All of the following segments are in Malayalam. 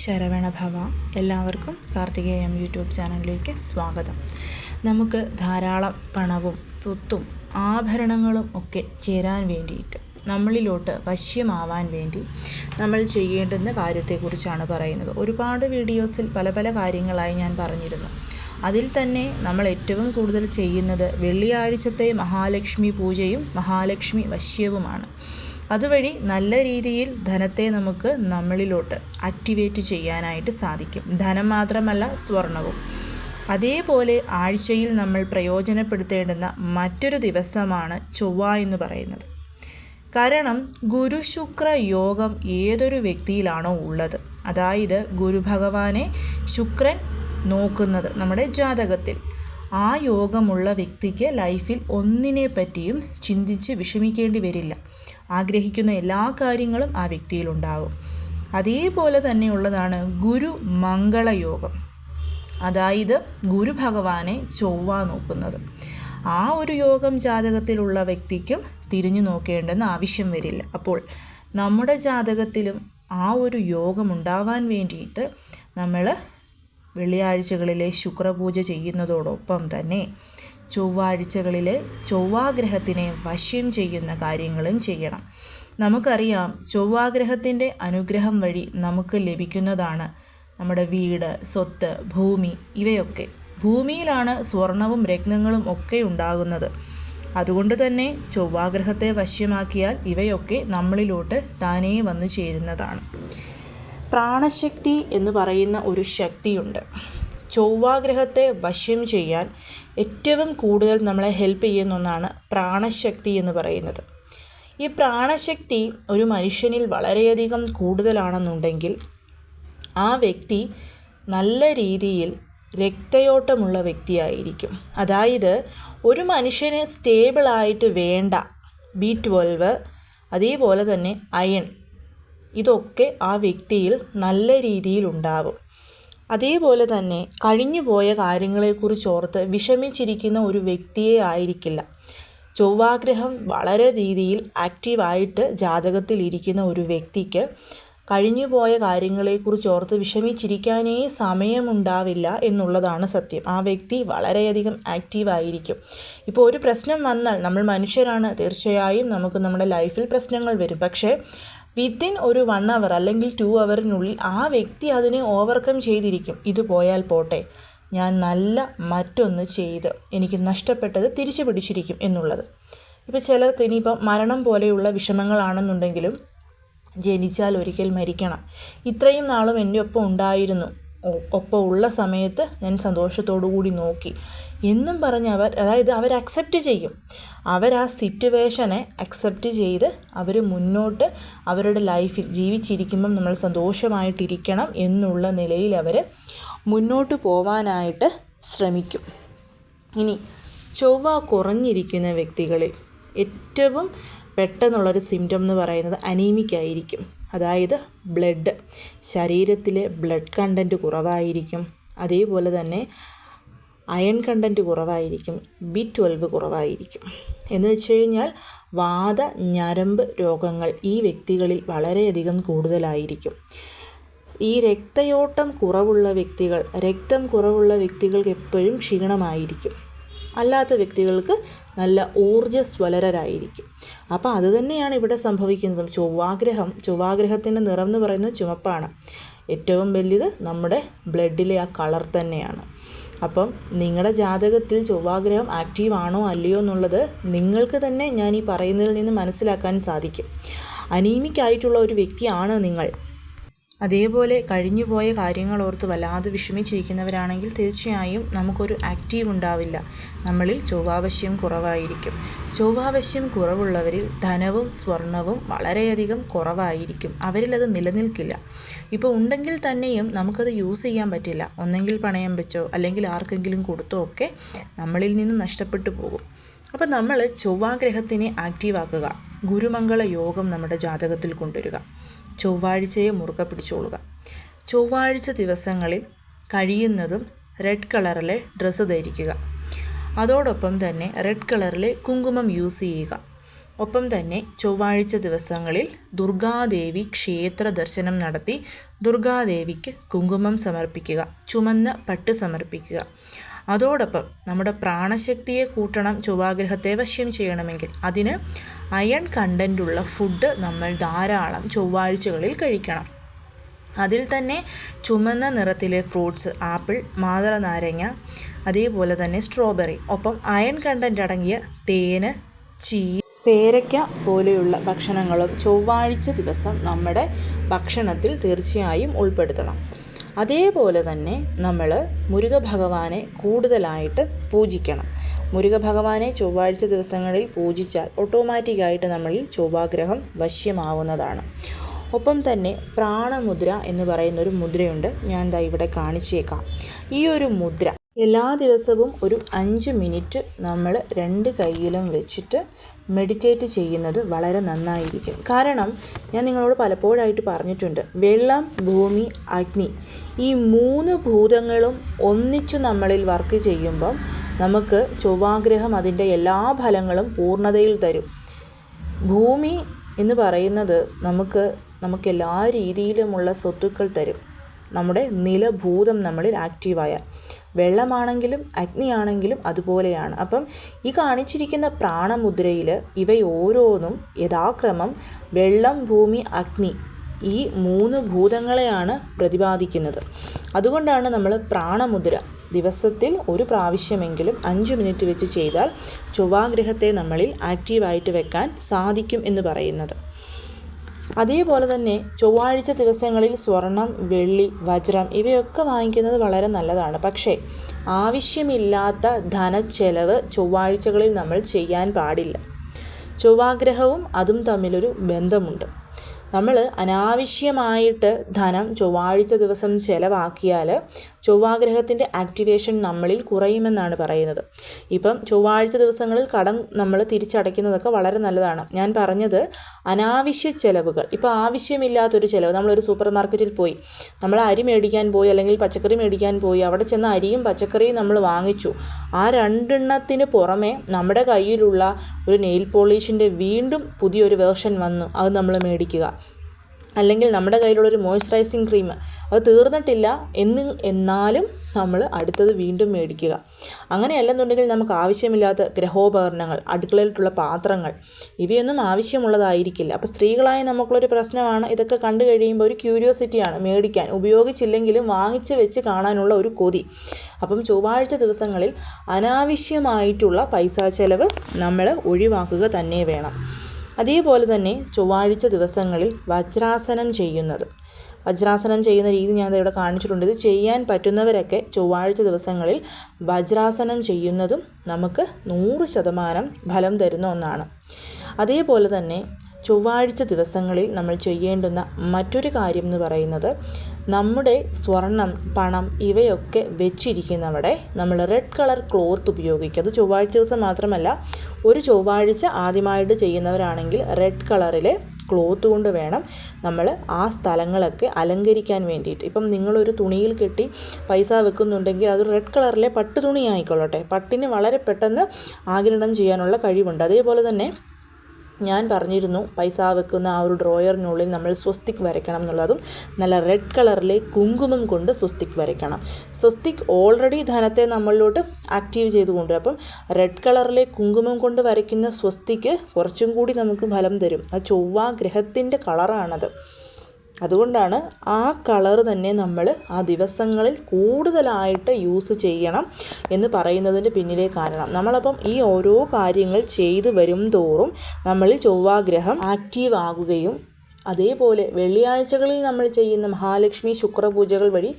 ശരവണഭവ. എല്ലാവർക്കും കാർത്തികേയം യൂട്യൂബ് ചാനലിലേക്ക് സ്വാഗതം. നമുക്ക് ധാരാളം പണവും സ്വത്തും ആഭരണങ്ങളും ഒക്കെ ചേരാൻ വേണ്ടിയിട്ട്, നമ്മളിലോട്ട് വശ്യമാവാൻ വേണ്ടി നമ്മൾ ചെയ്യേണ്ടുന്ന കാര്യത്തെക്കുറിച്ചാണ് പറയുന്നത്. ഒരുപാട് വീഡിയോസിൽ പല പല കാര്യങ്ങളായി ഞാൻ പറഞ്ഞിരുന്നു. അതിൽ തന്നെ നമ്മൾ ഏറ്റവും കൂടുതൽ ചെയ്യുന്നത് വെള്ളിയാഴ്ചത്തെ മഹാലക്ഷ്മി പൂജയും മഹാലക്ഷ്മി വശ്യവുമാണ്. അതുവഴി നല്ല രീതിയിൽ ധനത്തെ നമുക്ക് നമ്മളിലോട്ട് ആക്ടിവേറ്റ് ചെയ്യാനായിട്ട് സാധിക്കും. ധനം മാത്രമല്ല, സ്വർണവും. അതേപോലെ ആഴ്ചയിൽ നമ്മൾ പ്രയോജനപ്പെടുത്തേണ്ടുന്ന മറ്റൊരു ദിവസമാണ് ചൊവ്വ എന്ന് പറയുന്നത്. കാരണം ഗുരു ശുക്ര യോഗം ഏതൊരു വ്യക്തിയിലാണോ ഉള്ളത്, അതായത് ഗുരു ഭഗവാനെ ശുക്രൻ നോക്കുന്നത് നമ്മുടെ ജാതകത്തിൽ, ആ യോഗമുള്ള വ്യക്തിക്ക് ലൈഫിൽ ഒന്നിനെ പറ്റിയും ചിന്തിച്ച് വിഷമിക്കേണ്ടി വരില്ല. ആഗ്രഹിക്കുന്ന എല്ലാ കാര്യങ്ങളും ആ വ്യക്തിയിലുണ്ടാകും. അതേപോലെ തന്നെയുള്ളതാണ് ഗുരു മംഗളയോഗം, അതായത് ഗുരു ഭഗവാനെ ചൊവ്വ നോക്കുന്നത്. ആ ഒരു യോഗം ജാതകത്തിലുള്ള വ്യക്തിക്കും തിരിഞ്ഞു നോക്കേണ്ടെന്ന് ആവശ്യം വരില്ല. അപ്പോൾ നമ്മുടെ ജാതകത്തിലും ആ ഒരു യോഗം ഉണ്ടാവാൻ വേണ്ടിയിട്ട് നമ്മൾ വെള്ളിയാഴ്ചകളിലെ ശുക്രപൂജ ചെയ്യുന്നതോടൊപ്പം തന്നെ ചൊവ്വാഴ്ചകളിലെ ചൊവ്വാഗ്രഹത്തിനെ വശ്യം ചെയ്യുന്ന കാര്യങ്ങളും ചെയ്യണം. നമുക്കറിയാം, ചൊവ്വാഗ്രഹത്തിൻ്റെ അനുഗ്രഹം വഴി നമുക്ക് ലഭിക്കുന്നതാണ് നമ്മുടെ വീട്, സ്വത്ത്, ഭൂമി. ഇവയൊക്കെ ഭൂമിയിലാണ് സ്വർണവും രത്നങ്ങളും ഒക്കെ ഉണ്ടാകുന്നത്. അതുകൊണ്ട് തന്നെ ചൊവ്വാഗ്രഹത്തെ വശ്യമാക്കിയാൽ ഇവയൊക്കെ നമ്മളിലോട്ട് താനേ വന്നു ചേരുന്നതാണ്. പ്രാണശക്തി എന്ന് പറയുന്ന ഒരു ശക്തിയുണ്ട്. ചൊവ്വാഗ്രഹത്തെ വശ്യം ചെയ്യാൻ ഏറ്റവും കൂടുതൽ നമ്മളെ ഹെൽപ്പ് ചെയ്യുന്ന ഒന്നാണ് പ്രാണശക്തി എന്ന് പറയുന്നത്. ഈ പ്രാണശക്തി ഒരു മനുഷ്യനിൽ വളരെയധികം കൂടുതലാണെന്നുണ്ടെങ്കിൽ ആ വ്യക്തി നല്ല രീതിയിൽ രക്തയോട്ടമുള്ള വ്യക്തിയായിരിക്കും. അതായത് ഒരു മനുഷ്യന് സ്റ്റേബിളായിട്ട് വേണ്ട B12, അതേപോലെ തന്നെ അയൺ, ഇതൊക്കെ ആ വ്യക്തിയിൽ നല്ല രീതിയിൽ ഉണ്ടാവും. അതേപോലെ തന്നെ കഴിഞ്ഞുപോയ കാര്യങ്ങളെക്കുറിച്ച് ഓർത്ത് വിഷമിച്ചിരിക്കുന്ന ഒരു വ്യക്തിയെ ആയിരിക്കില്ല. ചൊവ്വാഗ്രഹം വളരെ രീതിയിൽ ആക്റ്റീവായിട്ട് ജാതകത്തിൽ ഇരിക്കുന്ന ഒരു വ്യക്തിക്ക് കഴിഞ്ഞുപോയ കാര്യങ്ങളെക്കുറിച്ച് ഓർത്ത് വിഷമിച്ചിരിക്കാനേ സമയമുണ്ടാവില്ല എന്നുള്ളതാണ് സത്യം. ആ വ്യക്തി വളരെയധികം ആക്റ്റീവായിരിക്കും. ഇപ്പോൾ ഒരു പ്രശ്നം വന്നാൽ, നമ്മൾ മനുഷ്യരാണ്, തീർച്ചയായും നമുക്ക് നമ്മുടെ ലൈഫിൽ പ്രശ്നങ്ങൾ വരും. പക്ഷേ വിത്തിൻ ഒരു 1 hour അല്ലെങ്കിൽ 2 hourനുള്ളിൽ ആ വ്യക്തി അതിനെ ഓവർകം ചെയ്തിരിക്കും. ഇത് പോയാൽ പോട്ടെ, ഞാൻ നല്ല മറ്റൊന്ന് ചെയ്ത് എനിക്ക് നഷ്ടപ്പെട്ടത് തിരിച്ചു പിടിച്ചിരിക്കും എന്നുള്ളത്. ഇപ്പോൾ ചിലർക്ക് ഇനിയിപ്പം മരണം പോലെയുള്ള വിഷമങ്ങളാണെന്നുണ്ടെങ്കിലും, ജനിച്ചാൽ ഒരിക്കൽ മരിക്കണം, ഇത്രയും നാളും എൻ്റെ ഒപ്പം ഉണ്ടായിരുന്നു, ഒപ്പം ഉള്ള സമയത്ത് ഞാൻ സന്തോഷത്തോടു കൂടി നോക്കി എന്നും പറഞ്ഞ് അതായത് അവർ അക്സെപ്റ്റ് ചെയ്യും. അവർ ആ സിറ്റുവേഷനെ അക്സെപ്റ്റ് ചെയ്ത് അവർ മുന്നോട്ട് അവരുടെ ലൈഫിൽ ജീവിച്ചിരിക്കുമ്പം നമ്മൾ സന്തോഷമായിട്ടിരിക്കണം എന്നുള്ള നിലയിൽ അവർ മുന്നോട്ട് പോവാനായിട്ട് ശ്രമിക്കും. ഇനി ചൊവ്വ കുറഞ്ഞിരിക്കുന്ന വ്യക്തികളിൽ ഏറ്റവും പെട്ടെന്നുള്ളൊരു സിംറ്റം എന്ന് പറയുന്നത് അനീമിക് ആയിരിക്കും. അതായത് ശരീരത്തിലെ ബ്ലഡ് കണ്ടൻറ്റ് കുറവായിരിക്കും. അതേപോലെ തന്നെ അയൺ കണ്ടൻറ്റ് കുറവായിരിക്കും. B12 കുറവായിരിക്കും. എന്ന് വെച്ച് കഴിഞ്ഞാൽ വാത ഞരമ്പ് രോഗങ്ങൾ ഈ വ്യക്തികളിൽ വളരെയധികം കൂടുതലായിരിക്കും. ഈ രക്തയോട്ടം കുറവുള്ള രക്തം കുറവുള്ള വ്യക്തികൾക്ക് എപ്പോഴും ക്ഷീണമായിരിക്കും. അല്ലാത്ത വ്യക്തികൾക്ക് നല്ല ഊർജ്ജസ്വലരായിരിക്കും. അപ്പോൾ അത് തന്നെയാണ് ഇവിടെ സംഭവിക്കുന്നതും. ചൊവ്വാഗ്രഹത്തിൻ്റെ നിറം എന്ന് പറയുന്നത് ചുമപ്പാണ്. ഏറ്റവും വലിയത് നമ്മുടെ ബ്ലഡിലെ ആ കളർ തന്നെയാണ്. അപ്പം നിങ്ങളുടെ ജാതകത്തിൽ ചൊവ്വാഗ്രഹം ആക്റ്റീവ് ആണോ അല്ലയോ എന്നുള്ളത് നിങ്ങൾക്ക് തന്നെ ഞാൻ ഈ പറയുന്നതിൽ നിന്ന് മനസ്സിലാക്കാൻ സാധിക്കും. അനീമിക് ആയിട്ടുള്ള ഒരു വ്യക്തിയാണ് നിങ്ങൾ. അതേപോലെ കഴിഞ്ഞുപോയ കാര്യങ്ങളോർത്ത് വല്ലാതെ വിഷമിച്ചിരിക്കുന്നവരാണെങ്കിൽ തീർച്ചയായും നമുക്കൊരു ആക്റ്റീവ് ഉണ്ടാവില്ല. നമ്മളിൽ ചൊവ്വാവശ്യം കുറവായിരിക്കും. ചൊവ്വാവശ്യം കുറവുള്ളവരിൽ ധനവും സ്വർണവും വളരെയധികം കുറവായിരിക്കും. അവരിലത് നിലനിൽക്കില്ല. ഇപ്പോൾ ഉണ്ടെങ്കിൽ തന്നെയും നമുക്കത് യൂസ് ചെയ്യാൻ പറ്റില്ല. ഒന്നെങ്കിൽ പണയം വെച്ചോ അല്ലെങ്കിൽ ആർക്കെങ്കിലും കൊടുത്തോ ഒക്കെ നമ്മളിൽ നിന്ന് നഷ്ടപ്പെട്ടു പോകും. അപ്പോൾ നമ്മൾ ചൊവ്വാഗ്രഹത്തിനെ ആക്റ്റീവാക്കുക. ഗുരുമംഗള യോഗം നമ്മുടെ ജാതകത്തിൽ കൊണ്ടുവരിക. ചൊവ്വാഴ്ചയെ മുറുകെ പിടിച്ചോളുക. ചൊവ്വാഴ്ച ദിവസങ്ങളിൽ കഴിയുന്നതും റെഡ് കളറിലെ ഡ്രസ്സ് ധരിക്കുക. അതോടൊപ്പം തന്നെ റെഡ് കളറിലെ കുങ്കുമം യൂസ് ചെയ്യുക. ഒപ്പം തന്നെ ചൊവ്വാഴ്ച ദിവസങ്ങളിൽ ദുർഗാദേവി ക്ഷേത്ര ദർശനം നടത്തി ദുർഗാദേവിക്ക് കുങ്കുമം സമർപ്പിക്കുക, ചുമന്ന പട്ട് സമർപ്പിക്കുക. അതോടൊപ്പം നമ്മുടെ പ്രാണശക്തിയെ കൂട്ടണം, ചൊവ്വാഗ്രഹത്തെ വശ്യം ചെയ്യണമെങ്കിൽ അതിന് അയൺ കണ്ടൻ്റുള്ള ഫുഡ് നമ്മൾ ധാരാളം ചൊവ്വാഴ്ചകളിൽ കഴിക്കണം. അതിൽ തന്നെ ചുമന്ന നിറത്തിലെ ഫ്രൂട്ട്സ് ആപ്പിൾ, മാതള നാരങ്ങ, അതേപോലെ തന്നെ സ്ട്രോബെറി, ഒപ്പം അയൺ കണ്ടൻ്റ് അടങ്ങിയ തേന്, പേരയ്ക്ക പോലെയുള്ള ഭക്ഷണങ്ങളും ചൊവ്വാഴ്ച ദിവസം നമ്മുടെ ഭക്ഷണത്തിൽ തീർച്ചയായും ഉൾപ്പെടുത്തണം. അതേപോലെ തന്നെ നമ്മൾ മുരുക ഭഗവാനെ കൂടുതലായിട്ട് പൂജിക്കണം. മുരുക ഭഗവാനെ ചൊവ്വാഴ്ച ദിവസങ്ങളിൽ പൂജിച്ചാൽ ഓട്ടോമാറ്റിക്കായിട്ട് നമ്മളിൽ ചൊവ്വാഗ്രഹം വശ്യമാവുന്നതാണ്. ഒപ്പം തന്നെ പ്രാണമുദ്ര എന്ന് പറയുന്നൊരു മുദ്രയുണ്ട്. ഞാൻ ദാ ഇവിടെ കാണിച്ചേക്കാം. ഈ ഒരു മുദ്ര എല്ലാ ദിവസവും ഒരു 5 മിനിറ്റ് നമ്മൾ 2 കൈയിലും വെച്ചിട്ട് മെഡിറ്റേറ്റ് ചെയ്യുന്നത് വളരെ നന്നായിരിക്കും. കാരണം ഞാൻ നിങ്ങളോട് പലപ്പോഴായിട്ട് പറഞ്ഞിട്ടുണ്ട്, വെള്ളം, ഭൂമി, അഗ്നി ഈ 3 ഭൂതങ്ങളും ഒന്നിച്ചു നമ്മളിൽ വർക്ക് ചെയ്യുമ്പം നമുക്ക് ചൊവ്വാഗ്രഹം അതിൻ്റെ എല്ലാ ഫലങ്ങളും പൂർണ്ണതയിൽ തരും. ഭൂമി എന്ന് പറയുന്നത് നമുക്ക് എല്ലാ രീതിയിലുമുള്ള സ്വത്തുക്കൾ തരും. നമ്മുടെ നിലഭൂതം നമ്മളിൽ ആക്റ്റീവായാൽ, വെള്ളമാണെങ്കിലും അഗ്നിയാണെങ്കിലും അതുപോലെയാണ്. അപ്പം ഈ കാണിച്ചിരിക്കുന്ന പ്രാണമുദ്രയിൽ ഇവയോരോന്നും യഥാക്രമം വെള്ളം, ഭൂമി, അഗ്നി ഈ 3 ഭൂതങ്ങളെയാണ് പ്രതിപാദിക്കുന്നത്. അതുകൊണ്ടാണ് നമ്മൾ പ്രാണമുദ്ര ദിവസത്തിൽ ഒരു പ്രാവശ്യമെങ്കിലും 5 മിനിറ്റ് വെച്ച് ചെയ്താൽ ചൊവ്വാഗ്രഹത്തെ നമ്മളിൽ ആക്റ്റീവായിട്ട് വെക്കാൻ സാധിക്കും എന്ന് പറയുന്നത്. അതേപോലെ തന്നെ ചൊവ്വാഴ്ച ദിവസങ്ങളിൽ സ്വർണം, വെള്ളി, വജ്രം ഇവയൊക്കെ വാങ്ങിക്കുന്നത് വളരെ നല്ലതാണ്. പക്ഷേ ആവശ്യമില്ലാത്ത ധനച്ചെലവ് ചൊവ്വാഴ്ചകളിൽ നമ്മൾ ചെയ്യാൻ പാടില്ല. ചൊവ്വാഗ്രഹവും അതും തമ്മിലൊരു ബന്ധമുണ്ട്. നമ്മൾ അനാവശ്യമായിട്ട് ധനം ചൊവ്വാഴ്ച ദിവസം ചിലവാക്കിയാൽ ചൊവ്വാഗ്രഹത്തിൻ്റെ ആക്ടിവേഷൻ നമ്മളിൽ കുറയുമെന്നാണ് പറയുന്നത്. ഇപ്പം ചൊവ്വാഴ്ച ദിവസങ്ങളിൽ കടം നമ്മൾ തിരിച്ചടയ്ക്കുന്നതൊക്കെ വളരെ നല്ലതാണ്. ഞാൻ പറഞ്ഞത് അനാവശ്യ ചിലവുകൾ. ഇപ്പോൾ ആവശ്യമില്ലാത്തൊരു ചിലവ്, നമ്മളൊരു സൂപ്പർ മാർക്കറ്റിൽ പോയി, നമ്മൾ അരി മേടിക്കാൻ പോയി അല്ലെങ്കിൽ പച്ചക്കറി മേടിക്കാൻ പോയി, അവിടെ ചെന്ന് അരിയും പച്ചക്കറിയും നമ്മൾ വാങ്ങിച്ചു. ആ 2 എണ്ണത്തിന് പുറമെ നമ്മുടെ കയ്യിലുള്ള ഒരു നെയിൽ പോളിഷിൻ്റെ വീണ്ടും പുതിയൊരു വേർഷൻ വന്നു, അത് നമ്മൾ മേടിക്കുക. അല്ലെങ്കിൽ നമ്മുടെ കയ്യിലുള്ളൊരു മോയ്സ്ചറൈസിങ് ക്രീം അത് തീർന്നിട്ടില്ല എന്നാലും നമ്മൾ അടുത്തത് വീണ്ടും മേടിക്കുക. അങ്ങനെയല്ലെന്നുണ്ടെങ്കിൽ നമുക്ക് ആവശ്യമില്ലാത്ത ഗ്രഹോപകരണങ്ങൾ, അടുക്കളയിലുള്ള പാത്രങ്ങൾ ഇവയൊന്നും ആവശ്യമുള്ളതായിരിക്കില്ല. അപ്പോൾ സ്ത്രീകളായ നമുക്കുള്ളൊരു പ്രശ്നമാണ്, ഇതൊക്കെ കണ്ടു കഴിയുമ്പോൾ ഒരു ക്യൂരിയോസിറ്റിയാണ് മേടിക്കാൻ, ഉപയോഗിച്ചില്ലെങ്കിലും വാങ്ങിച്ച് വെച്ച് കാണാനുള്ള ഒരു കൊതി. അപ്പം ചൊവ്വാഴ്ച ദിവസങ്ങളിൽ അനാവശ്യമായിട്ടുള്ള പൈസ ചെലവ് നമ്മൾ ഒഴിവാക്കുക തന്നെ വേണം. അതേപോലെ തന്നെ ചൊവ്വാഴ്ച ദിവസങ്ങളിൽ വജ്രാസനം ചെയ്യുന്ന രീതി ഞാൻ ഇവിടെ കാണിച്ചിട്ടുണ്ട്. ഇത് ചെയ്യാൻ പറ്റുന്നവരൊക്കെ ചൊവ്വാഴ്ച ദിവസങ്ങളിൽ വജ്രാസനം ചെയ്യുന്നതും നമുക്ക് 100% ഫലം തരുന്ന ഒന്നാണ്. അതേപോലെ തന്നെ ചൊവ്വാഴ്ച ദിവസങ്ങളിൽ നമ്മൾ ചെയ്യേണ്ടുന്ന മറ്റൊരു കാര്യം എന്ന് പറയുന്നത്, നമ്മുടെ സ്വർണം, പണം ഇവയൊക്കെ വെച്ചിരിക്കുന്നവിടെ നമ്മൾ റെഡ് കളർ ക്ലോത്ത് ഉപയോഗിക്കുക. അത് ചൊവ്വാഴ്ച ദിവസം മാത്രമല്ല, ഒരു ചൊവ്വാഴ്ച ആദ്യമായിട്ട് ചെയ്യുന്നവരാണെങ്കിൽ റെഡ് കളറിലെ ക്ലോത്ത് കൊണ്ട് വേണം നമ്മൾ ആ സ്ഥലങ്ങളൊക്കെ അലങ്കരിക്കാൻ വേണ്ടിയിട്ട്. ഇപ്പം നിങ്ങളൊരു തുണിയിൽ കെട്ടി പൈസ വെക്കുന്നുണ്ടെങ്കിൽ അത് റെഡ് കളറിലെ പട്ട് തുണി ആയിക്കൊള്ളട്ടെ. പട്ടിന് വളരെ പെട്ടെന്ന് ആഗിരണം ചെയ്യാനുള്ള കഴിവുണ്ട്. അതേപോലെ തന്നെ ഞാൻ പറഞ്ഞിരുന്നു, പൈസ വെക്കുന്ന ആ ഒരു ഡ്രോയറിനുള്ളിൽ നമ്മൾ സ്വസ്തിക് വരയ്ക്കണം എന്നുള്ളതും നല്ല റെഡ് കളറിലെ കുങ്കുമം കൊണ്ട് സ്വസ്തിക് വരയ്ക്കണം. സ്വസ്തിക് ഓൾറെഡി ധനത്തെ നമ്മളിലോട്ട് ആക്റ്റീവ് ചെയ്തുകൊണ്ട്, അപ്പം റെഡ് കളറിലെ കുങ്കുമം കൊണ്ട് വരയ്ക്കുന്ന സ്വസ്തിക്ക് കുറച്ചും കൂടി നമുക്ക് ഫലം തരും. ആ ചൊവ്വ ഗ്രഹത്തിൻ്റെ കളറാണത്. അതുകൊണ്ടാണ് ആ കളർ തന്നെ നമ്മൾ ആ ദിവസങ്ങളിൽ കൂടുതലായിട്ട് യൂസ് ചെയ്യണം എന്ന് പറയുന്നതിൻ്റെ പിന്നിലെ കാരണം. നമ്മളപ്പം ഈ ഓരോ കാര്യങ്ങൾ ചെയ്തു വരും തോറും നമ്മളിൽ ചൊവ്വാഗ്രഹം ആക്റ്റീവ് ആകുകയും, അതേപോലെ വെള്ളിയാഴ്ചകളിൽ നമ്മൾ ചെയ്യുന്ന മഹാലക്ഷ്മി ശുക്രപൂജകൾ വഴി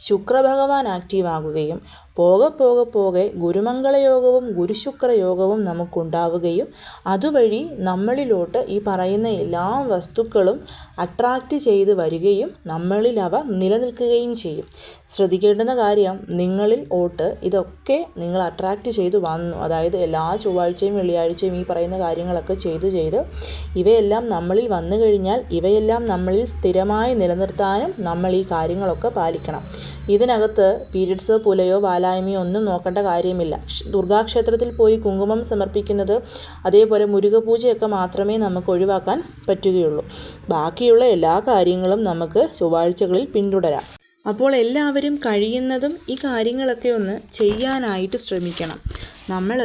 ശുക്രഭഗവാൻ ആക്റ്റീവ് ആകുകയും പോകെ ഗുരുമംഗളയോഗവും ഗുരുശുക്രയോഗവും നമുക്കുണ്ടാവുകയും അതുവഴി നമ്മളിലോട്ട് ഈ പറയുന്ന എല്ലാ വസ്തുക്കളും അട്രാക്റ്റ് ചെയ്ത് വരികയും നമ്മളിൽ അവ നിലനിൽക്കുകയും ചെയ്യും. ശ്രദ്ധിക്കേണ്ടുന്ന കാര്യം, നിങ്ങളിൽ ഇതൊക്കെ നിങ്ങൾ അട്രാക്റ്റ് ചെയ്ത് വന്നു. അതായത് എല്ലാ ചൊവ്വാഴ്ചയും വെള്ളിയാഴ്ചയും ഈ പറയുന്ന കാര്യങ്ങളൊക്കെ ചെയ്ത് ഇവയെല്ലാം നമ്മളിൽ വന്നു കഴിഞ്ഞാൽ ഇവയെല്ലാം നമ്മളിൽ സ്ഥിരമായി നിലനിർത്താനും നമ്മൾ ഈ കാര്യങ്ങളൊക്കെ പാലിക്കണം. ഇതിനകത്ത് പീരിയഡ്സ്, പുലയോ വാലായ്മയോ ഒന്നും നോക്കേണ്ട കാര്യമില്ല. ദുർഗാക്ഷേത്രത്തിൽ പോയി കുങ്കുമം സമർപ്പിക്കുന്നത്, അതേപോലെ മുരുകപൂജയൊക്കെ മാത്രമേ നമുക്ക് ഒഴിവാക്കാൻ പറ്റുകയുള്ളൂ. ബാക്കിയുള്ള എല്ലാ കാര്യങ്ങളും നമുക്ക് ചൊവ്വാഴ്ചകളിൽ പിന്തുടരാം. അപ്പോൾ എല്ലാവരും കഴിയുന്നതും ഈ കാര്യങ്ങളൊക്കെ ഒന്ന് ചെയ്യാനായിട്ട് ശ്രമിക്കണം. നമ്മൾ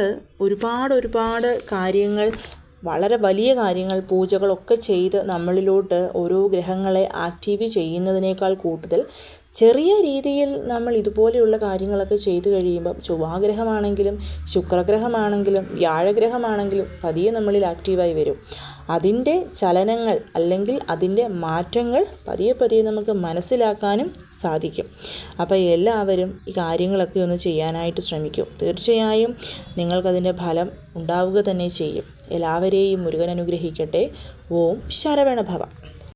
ഒരുപാട് കാര്യങ്ങൾ, വളരെ വലിയ കാര്യങ്ങൾ, പൂജകളൊക്കെ ചെയ്ത് നമ്മളിലോട്ട് ഓരോ ഗ്രഹങ്ങളെ ആക്റ്റീവ് ചെയ്യുന്നതിനേക്കാൾ കൂടുതൽ ചെറിയ രീതിയിൽ നമ്മൾ ഇതുപോലെയുള്ള കാര്യങ്ങളൊക്കെ ചെയ്തു കഴിയുമ്പം ചൊവ്വാഗ്രഹമാണെങ്കിലും ശുക്രഗ്രഹമാണെങ്കിലും വ്യാഴഗ്രഹമാണെങ്കിലും പതിയെ നമ്മളിൽ ആക്റ്റീവായി വരും. അതിൻ്റെ ചലനങ്ങൾ അല്ലെങ്കിൽ അതിൻ്റെ മാറ്റങ്ങൾ പതിയെ നമുക്ക് മനസ്സിലാക്കാനും സാധിക്കും. അപ്പോൾ എല്ലാവരും ഈ കാര്യങ്ങളൊക്കെ ഒന്ന് ചെയ്യാനായിട്ട് ശ്രമിക്കും. തീർച്ചയായും നിങ്ങൾക്കതിൻ്റെ ഫലം ഉണ്ടാവുക തന്നെ ചെയ്യും. എല്ലാവരെയും മുരുകൻ അനുഗ്രഹിക്കട്ടെ. ഓം ശരവണഭവ.